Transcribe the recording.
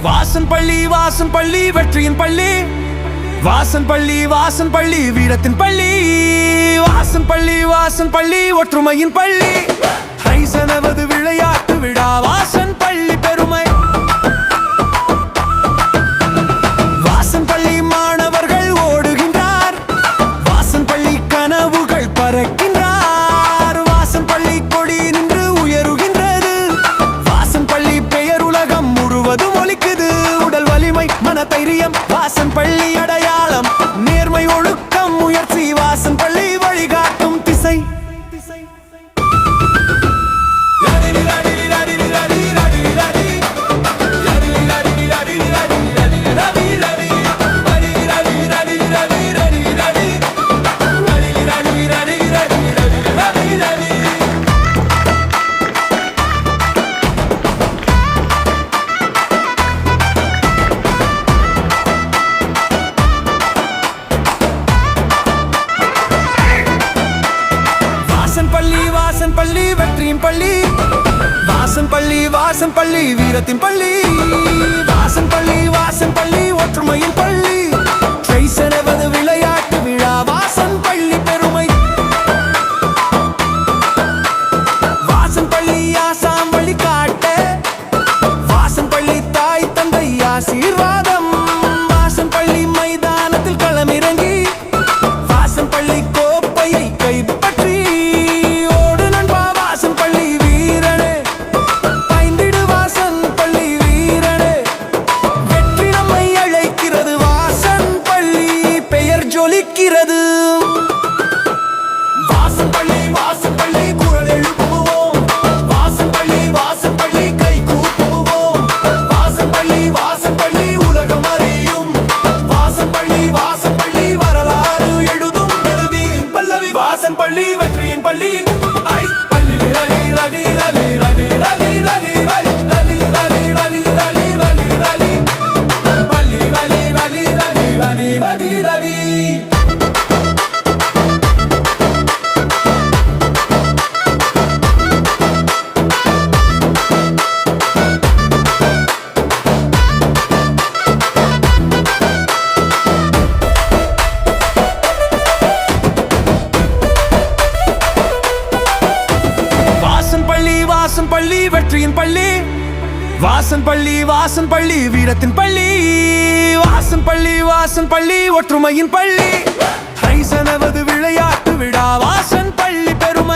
வாசன்பள்ளி வாசன்பள்ளி வெற்றியின் பள்ளி, வாசன்பள்ளி வாசன்பள்ளி வீரத்தின் பள்ளி, வாசன்பள்ளி வாசன்பள்ளி ஒற்றுமையின் பள்ளி, ஐசனவது விளையாட்டு விழா வாசன்பள்ளி பெருமை. வாசன்பள்ளி மாணவர்கள் ஓடுகின்றார், வாசன்பள்ளி கனவுகள் பறக்கின்றார், வாசன்பள்ளி கொடி நின்று உயருகின்றது, வாசன்பள்ளி பெயர் உலகம் முழுவதும் ஒலிக்குது. உடல் வலிமை மன தைரியம் வாசன்பள்ளி அடையாளம், நேர்மை ஒழுக்கம் முயற்சி வாசன்பள்ளி வழிகாட்டும் திசை. வாசன்பள்ளி வாசன்பள்ளி வெற்றியின் பள்ளி, வாசன்பள்ளி வாசன்பள்ளி வீரத்தின் பள்ளி, வாசன்பள்ளி வாசன்பள்ளி ஒற்றுமையின் பள்ளி, ஐசனவது விளையாட்டு விழா வாசன்பள்ளி பெருமை. வாசன்பள்ளி ஆசாம் வழிகாட்ட, வாசன்பள்ளி தாய் தந்தை ஆசீர்வாதம், வாசன்பள்ளி மைதானத்தில் களமிறங்கி, வாசன்பள்ளி கோப்பையை கைப்பற்றி, வாசன்பள்ளி வாசன்பள்ளி குரல் எழுப்புவோம், வாசன்பள்ளி வாசன்பள்ளி கை கூப்புவோம், வாசன்பள்ளி வாசன்பள்ளி உலகம் அறியும், வாசன்பள்ளி வாசன்பள்ளி வரலாறு எழுதும் எழுதியின் பல்லவி, வாசன்பள்ளி வெற்றியின் பள்ளி. பள்ளி ரலி ரலி ரலி ரலி ரலி ரலி ரலி ரலி ரலி ரலி ரலி ரலி பள்ளி ரலி ரலி ரலி ரலி ரலி ரலி. வாசன்பள்ளி வெற்றியின் பள்ளி, வாசன்பள்ளி வாசன்பள்ளி வீரத்தின் பள்ளி, வாசன்பள்ளி வாசன்பள்ளி ஒற்றுமையின் பள்ளி, ஐசனவது விளையாட்டு விழா வாசன்பள்ளி பெருமை.